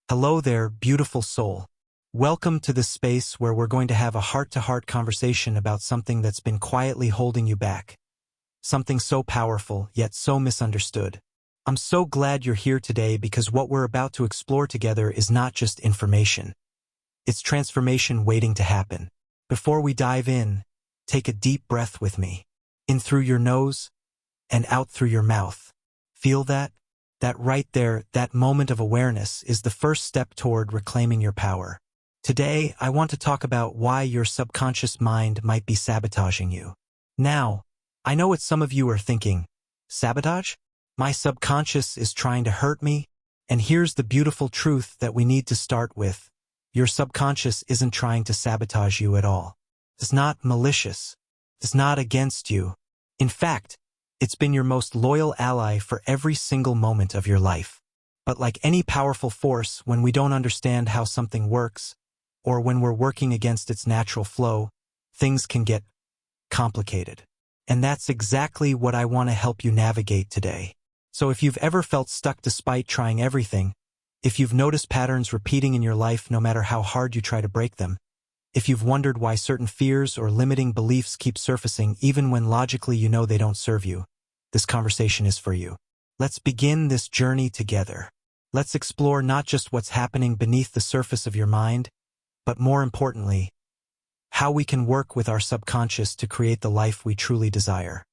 Hello there, beautiful soul. Welcome to this space where we're going to have a heart-to-heart conversation about something that's been quietly holding you back. Something so powerful, yet so misunderstood. I'm so glad you're here today because what we're about to explore together is not just information. It's transformation waiting to happen. Before we dive in, take a deep breath with me. In through your nose and out through your mouth. Feel that? That right there, that moment of awareness is the first step toward reclaiming your power. Today, I want to talk about why your subconscious mind might be sabotaging you. Now, I know what some of you are thinking. Sabotage? My subconscious is trying to hurt me? And here's the beautiful truth that we need to start with. Your subconscious isn't trying to sabotage you at all. It's not malicious. It's not against you. In fact, it's been your most loyal ally for every single moment of your life. But like any powerful force, when we don't understand how something works, or when we're working against its natural flow, things can get complicated. And that's exactly what I want to help you navigate today. So if you've ever felt stuck despite trying everything, if you've noticed patterns repeating in your life no matter how hard you try to break them, if you've wondered why certain fears or limiting beliefs keep surfacing even when logically you know they don't serve you, this conversation is for you. Let's begin this journey together. Let's explore not just what's happening beneath the surface of your mind, but more importantly, how we can work with our subconscious to create the life we truly desire.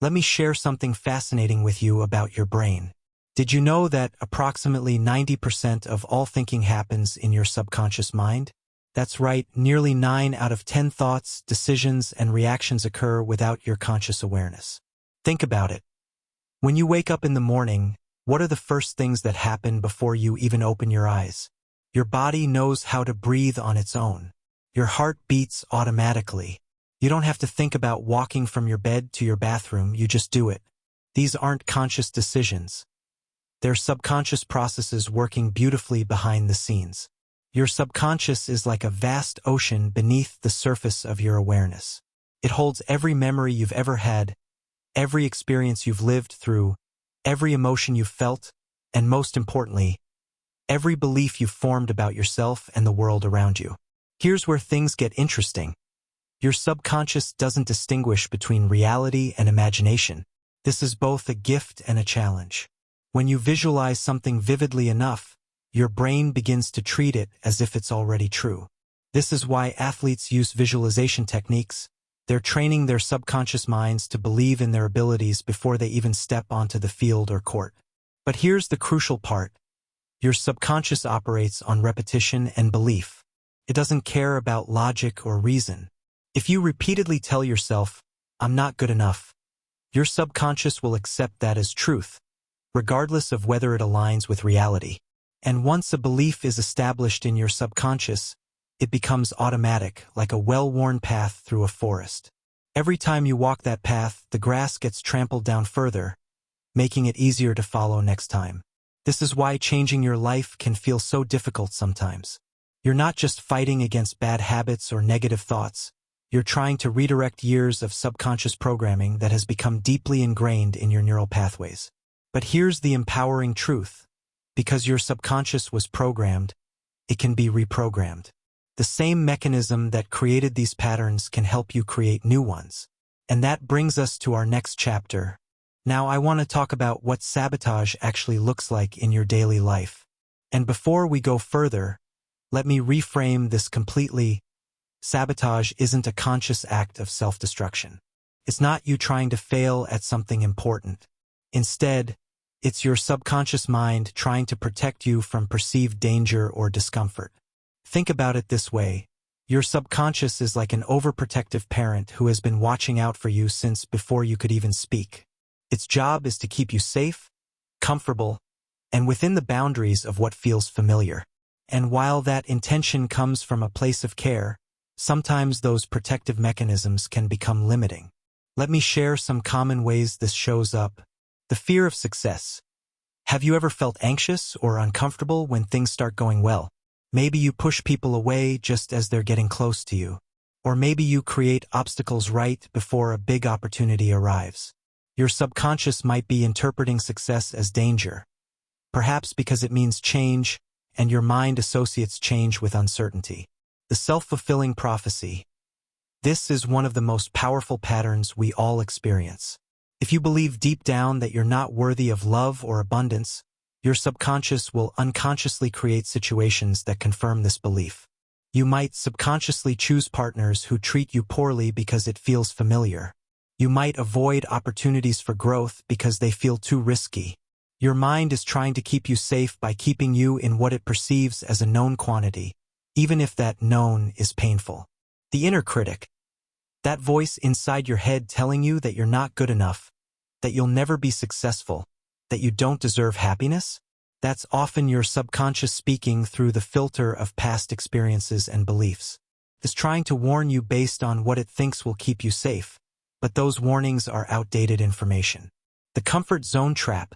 Let me share something fascinating with you about your brain. Did you know that approximately 90% of all thinking happens in your subconscious mind? That's right, nearly 9 out of 10 thoughts, decisions, and reactions occur without your conscious awareness. Think about it. When you wake up in the morning, what are the first things that happen before you even open your eyes? Your body knows how to breathe on its own. Your heart beats automatically. You don't have to think about walking from your bed to your bathroom, you just do it. These aren't conscious decisions. They're subconscious processes working beautifully behind the scenes. Your subconscious is like a vast ocean beneath the surface of your awareness. It holds every memory you've ever had, every experience you've lived through, every emotion you've felt, and most importantly, every belief you've formed about yourself and the world around you. Here's where things get interesting. Your subconscious doesn't distinguish between reality and imagination. This is both a gift and a challenge. When you visualize something vividly enough, your brain begins to treat it as if it's already true. This is why athletes use visualization techniques. They're training their subconscious minds to believe in their abilities before they even step onto the field or court. But here's the crucial part. Your subconscious operates on repetition and belief. It doesn't care about logic or reason. If you repeatedly tell yourself, "I'm not good enough," your subconscious will accept that as truth, regardless of whether it aligns with reality. And once a belief is established in your subconscious, it becomes automatic, like a well-worn path through a forest. Every time you walk that path, the grass gets trampled down further, making it easier to follow next time. This is why changing your life can feel so difficult sometimes. You're not just fighting against bad habits or negative thoughts. You're trying to redirect years of subconscious programming that has become deeply ingrained in your neural pathways. But here's the empowering truth. Because your subconscious was programmed, it can be reprogrammed. The same mechanism that created these patterns can help you create new ones. And that brings us to our next chapter. Now I want to talk about what sabotage actually looks like in your daily life. And before we go further, let me reframe this completely. Sabotage isn't a conscious act of self-destruction. It's not you trying to fail at something important. Instead, it's your subconscious mind trying to protect you from perceived danger or discomfort. Think about it this way. Your subconscious is like an overprotective parent who has been watching out for you since before you could even speak. Its job is to keep you safe, comfortable, and within the boundaries of what feels familiar. And while that intention comes from a place of care, sometimes those protective mechanisms can become limiting. Let me share some common ways this shows up. The fear of success. Have you ever felt anxious or uncomfortable when things start going well? Maybe you push people away just as they're getting close to you. Or maybe you create obstacles right before a big opportunity arrives. Your subconscious might be interpreting success as danger, perhaps because it means change, and your mind associates change with uncertainty. The self-fulfilling prophecy. This is one of the most powerful patterns we all experience. If you believe deep down that you're not worthy of love or abundance, your subconscious will unconsciously create situations that confirm this belief. You might subconsciously choose partners who treat you poorly because it feels familiar. You might avoid opportunities for growth because they feel too risky. Your mind is trying to keep you safe by keeping you in what it perceives as a known quantity, even if that known is painful. The inner critic. That voice inside your head telling you that you're not good enough, that you'll never be successful, that you don't deserve happiness? That's often your subconscious speaking through the filter of past experiences and beliefs. It's trying to warn you based on what it thinks will keep you safe, but those warnings are outdated information. The comfort zone trap.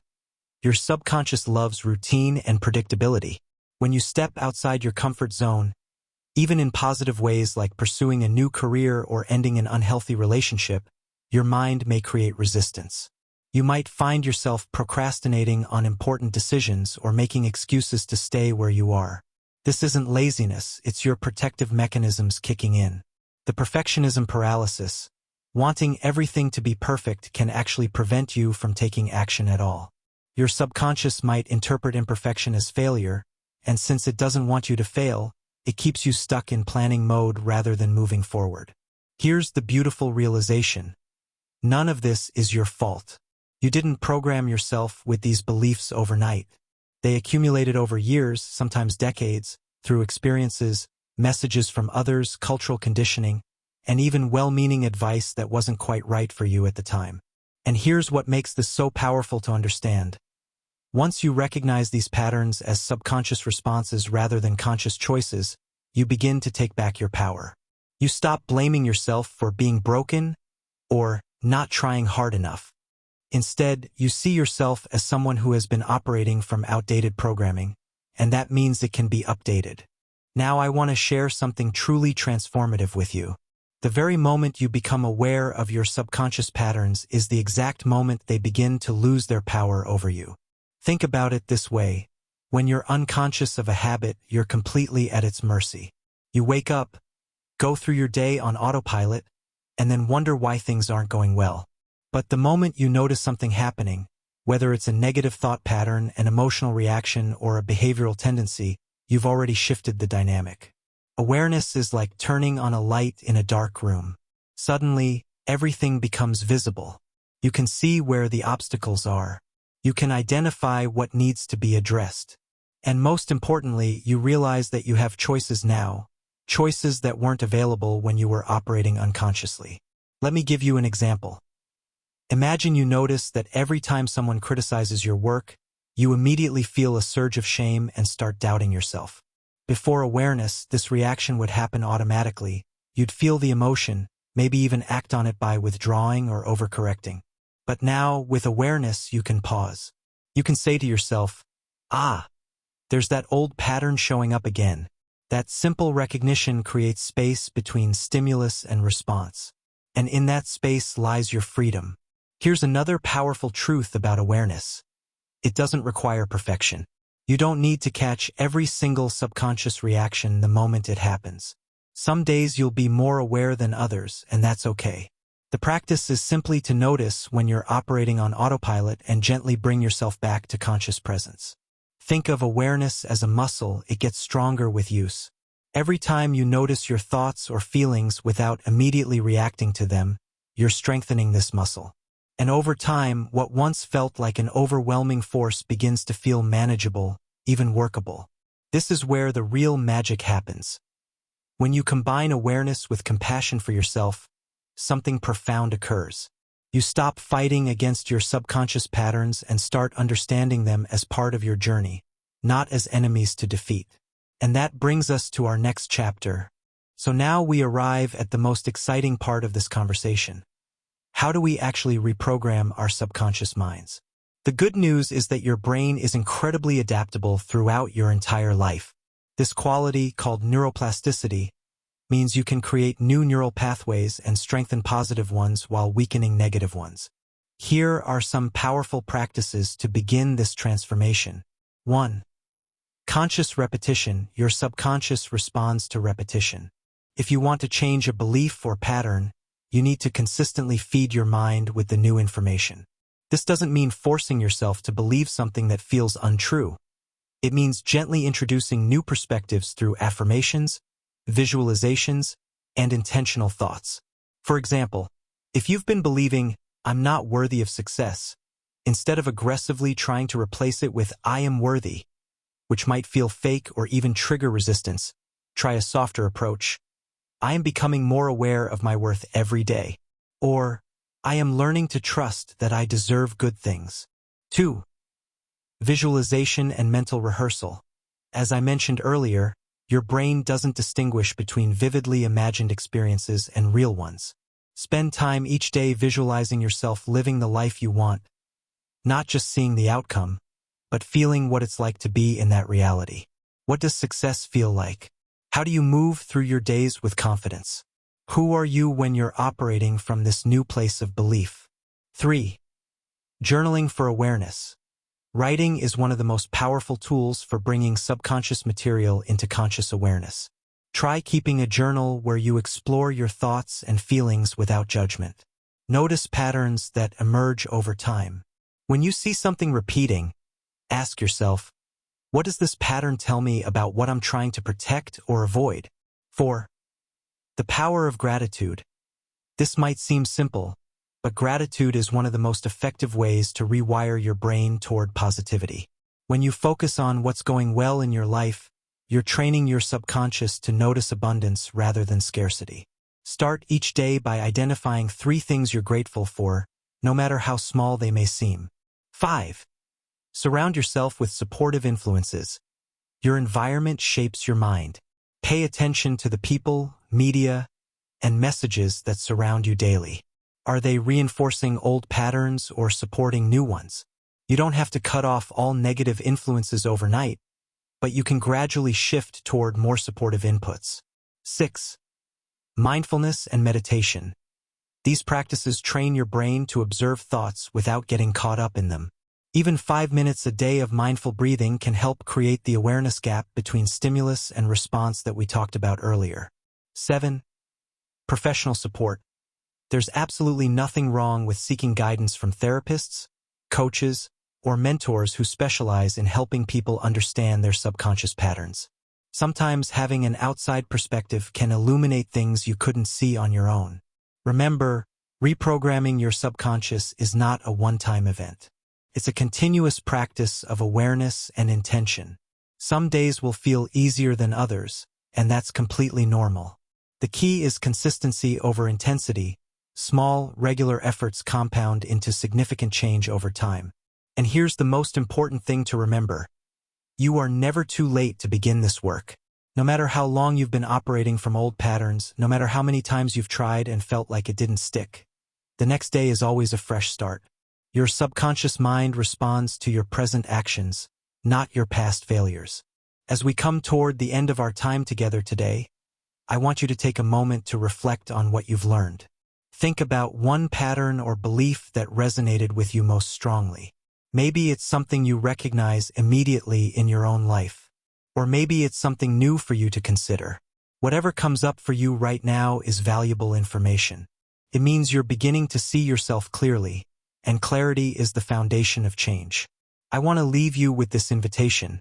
Your subconscious loves routine and predictability. When you step outside your comfort zone, even in positive ways like pursuing a new career or ending an unhealthy relationship, your mind may create resistance. You might find yourself procrastinating on important decisions or making excuses to stay where you are. This isn't laziness, it's your protective mechanisms kicking in. The perfectionism paralysis. Wanting everything to be perfect can actually prevent you from taking action at all. Your subconscious might interpret imperfection as failure, and since it doesn't want you to fail, it keeps you stuck in planning mode rather than moving forward. Here's the beautiful realization. None of this is your fault. You didn't program yourself with these beliefs overnight. They accumulated over years, sometimes decades, through experiences, messages from others, cultural conditioning, and even well-meaning advice that wasn't quite right for you at the time. And here's what makes this so powerful to understand. Once you recognize these patterns as subconscious responses rather than conscious choices, you begin to take back your power. You stop blaming yourself for being broken or not trying hard enough. Instead, you see yourself as someone who has been operating from outdated programming, and that means it can be updated. Now I want to share something truly transformative with you. The very moment you become aware of your subconscious patterns is the exact moment they begin to lose their power over you. Think about it this way. When you're unconscious of a habit, you're completely at its mercy. You wake up, go through your day on autopilot, and then wonder why things aren't going well. But the moment you notice something happening, whether it's a negative thought pattern, an emotional reaction, or a behavioral tendency, you've already shifted the dynamic. Awareness is like turning on a light in a dark room. Suddenly, everything becomes visible. You can see where the obstacles are. You can identify what needs to be addressed. And most importantly, you realize that you have choices now, choices that weren't available when you were operating unconsciously. Let me give you an example. Imagine you notice that every time someone criticizes your work, you immediately feel a surge of shame and start doubting yourself. Before awareness, this reaction would happen automatically. You'd feel the emotion, maybe even act on it by withdrawing or overcorrecting. But now, with awareness, you can pause. You can say to yourself, there's that old pattern showing up again. That simple recognition creates space between stimulus and response. And in that space lies your freedom. Here's another powerful truth about awareness. It doesn't require perfection. You don't need to catch every single subconscious reaction the moment it happens. Some days you'll be more aware than others, and that's okay. The practice is simply to notice when you're operating on autopilot and gently bring yourself back to conscious presence. Think of awareness as a muscle. It gets stronger with use. Every time you notice your thoughts or feelings without immediately reacting to them, you're strengthening this muscle. And over time, what once felt like an overwhelming force begins to feel manageable, even workable. This is where the real magic happens. When you combine awareness with compassion for yourself, something profound occurs. You stop fighting against your subconscious patterns and start understanding them as part of your journey, not as enemies to defeat. And that brings us to our next chapter. So now we arrive at the most exciting part of this conversation. How do we actually reprogram our subconscious minds? The good news is that your brain is incredibly adaptable throughout your entire life. This quality, called neuroplasticity, means you can create new neural pathways and strengthen positive ones while weakening negative ones. Here are some powerful practices to begin this transformation. 1. Conscious repetition. Your subconscious responds to repetition. If you want to change a belief or pattern, you need to consistently feed your mind with the new information. This doesn't mean forcing yourself to believe something that feels untrue. It means gently introducing new perspectives through affirmations, visualizations, and intentional thoughts. For example, if you've been believing, "I'm not worthy of success," instead of aggressively trying to replace it with "I am worthy," which might feel fake or even trigger resistance, try a softer approach. "I am becoming more aware of my worth every day." Or, "I am learning to trust that I deserve good things." 2. Visualization and mental rehearsal. As I mentioned earlier, your brain doesn't distinguish between vividly imagined experiences and real ones. Spend time each day visualizing yourself living the life you want, not just seeing the outcome, but feeling what it's like to be in that reality. What does success feel like? How do you move through your days with confidence? Who are you when you're operating from this new place of belief? 3. Journaling for awareness. Writing is one of the most powerful tools for bringing subconscious material into conscious awareness. Try keeping a journal where you explore your thoughts and feelings without judgment. Notice patterns that emerge over time. When you see something repeating, ask yourself, what does this pattern tell me about what I'm trying to protect or avoid? 4. The power of gratitude. This might seem simple, but gratitude is one of the most effective ways to rewire your brain toward positivity. When you focus on what's going well in your life, you're training your subconscious to notice abundance rather than scarcity. Start each day by identifying 3 things you're grateful for, no matter how small they may seem. 5. Surround yourself with supportive influences. Your environment shapes your mind. Pay attention to the people, media, and messages that surround you daily. Are they reinforcing old patterns or supporting new ones? You don't have to cut off all negative influences overnight, but you can gradually shift toward more supportive inputs. 6. Mindfulness and meditation. These practices train your brain to observe thoughts without getting caught up in them. Even 5 minutes a day of mindful breathing can help create the awareness gap between stimulus and response that we talked about earlier. 7. Professional support. There's absolutely nothing wrong with seeking guidance from therapists, coaches, or mentors who specialize in helping people understand their subconscious patterns. Sometimes having an outside perspective can illuminate things you couldn't see on your own. Remember, reprogramming your subconscious is not a one-time event. It's a continuous practice of awareness and intention. Some days will feel easier than others, and that's completely normal. The key is consistency over intensity. Small, regular efforts compound into significant change over time. And here's the most important thing to remember. You are never too late to begin this work. No matter how long you've been operating from old patterns, no matter how many times you've tried and felt like it didn't stick, the next day is always a fresh start. Your subconscious mind responds to your present actions, not your past failures. As we come toward the end of our time together today, I want you to take a moment to reflect on what you've learned. Think about one pattern or belief that resonated with you most strongly. Maybe it's something you recognize immediately in your own life. Or maybe it's something new for you to consider. Whatever comes up for you right now is valuable information. It means you're beginning to see yourself clearly, and clarity is the foundation of change. I want to leave you with this invitation.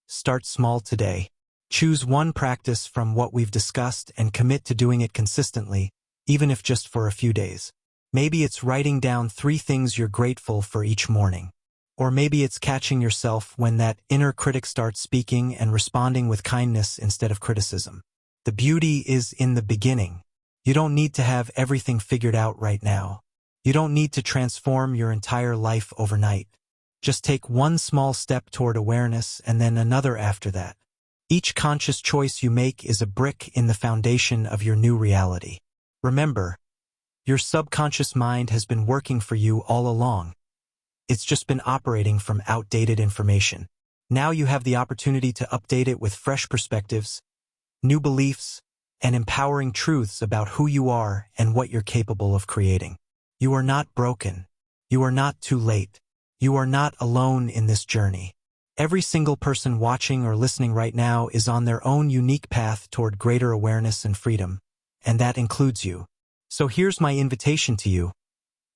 Start small today. Choose one practice from what we've discussed and commit to doing it consistently, even if just for a few days. Maybe it's writing down 3 things you're grateful for each morning. Or maybe it's catching yourself when that inner critic starts speaking and responding with kindness instead of criticism. The beauty is in the beginning. You don't need to have everything figured out right now. You don't need to transform your entire life overnight. Just take one small step toward awareness and then another after that. Each conscious choice you make is a brick in the foundation of your new reality. Remember, your subconscious mind has been working for you all along. It's just been operating from outdated information. Now you have the opportunity to update it with fresh perspectives, new beliefs, and empowering truths about who you are and what you're capable of creating. You are not broken. You are not too late. You are not alone in this journey. Every single person watching or listening right now is on their own unique path toward greater awareness and freedom, and that includes you. So here's my invitation to you.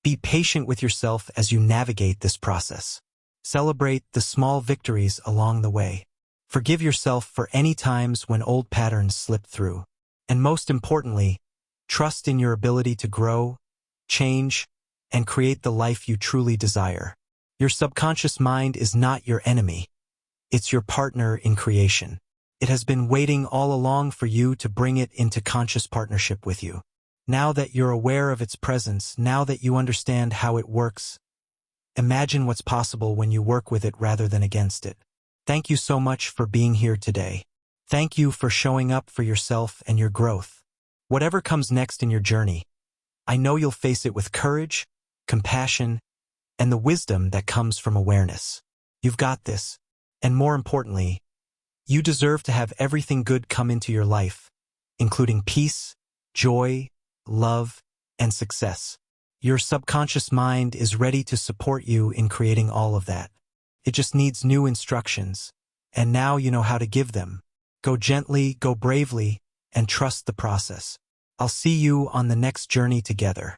Be patient with yourself as you navigate this process. Celebrate the small victories along the way. Forgive yourself for any times when old patterns slipped through. And most importantly, trust in your ability to grow, change, and create the life you truly desire. Your subconscious mind is not your enemy. It's your partner in creation. It has been waiting all along for you to bring it into conscious partnership with you. Now that you're aware of its presence, now that you understand how it works, imagine what's possible when you work with it rather than against it. Thank you so much for being here today. Thank you for showing up for yourself and your growth. Whatever comes next in your journey, I know you'll face it with courage, compassion, and the wisdom that comes from awareness. You've got this. And more importantly, you deserve to have everything good come into your life, including peace, joy, love, and success. Your subconscious mind is ready to support you in creating all of that. It just needs new instructions, and now you know how to give them. Go gently, go bravely, and trust the process. I'll see you on the next journey together.